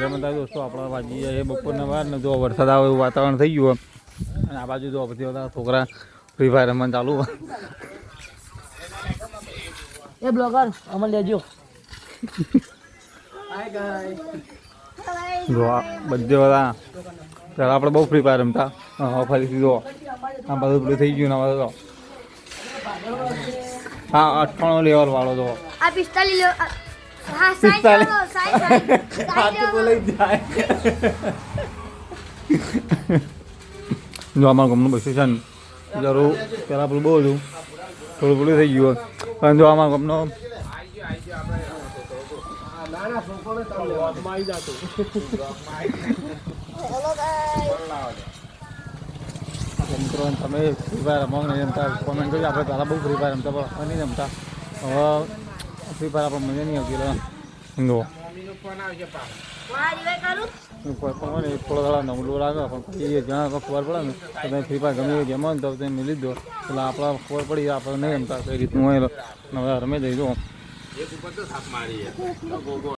જય માતા દોસ્તો આપણા વાજી જાય બપોરના વાર ને જો વરસાદ આવે એવું વાતાવરણ થઈ ગયું અને આ બાજુ જો પછી બધા છોકરા ફ્રી ફાયર રમવાનું ચાલુ એ બ્લોગર અમન લેજો જો બધે બધા પહેલાં આપણે બહુ ફ્રી ફાયર રમતા ફરીથી જો આ બધું પેલું થઈ ગયું ને હવે તો હા 98 લેવલ વાળો જો આ 45 લે હા 60 બોલાઈ જાય જો અમારા ગામનું બસ્યું છે ને જરૂર પહેલાં પેલું બહુ હતું થોડું પેલું થઈ ગયું પણ જો અમારા ગામનો મિત્રો તમે ફ્રી ફાયર રમો નહીં રમતા કોમેન્ટ કરજો. આપણે પહેલાં બહુ ફ્રી ફાયર રમતા પણ નહીં રમતા હવે ફ્રી ફાયર આપણે મજા નહીં આવતી એટલે જો કોઈ પણ હોય ને થોડો થોડા નવલું લાગે પણ પછી જ્યાં ખબર પડે ને તો તમે ફ્રી ફાયર ગમે એવી ગેમ હોય ને તો તમે મિલી દો એટલે આપણે ખબર પડી આપણે નહીં રમતા કઈ રીતનું હોય હવે રમે જઈ દો.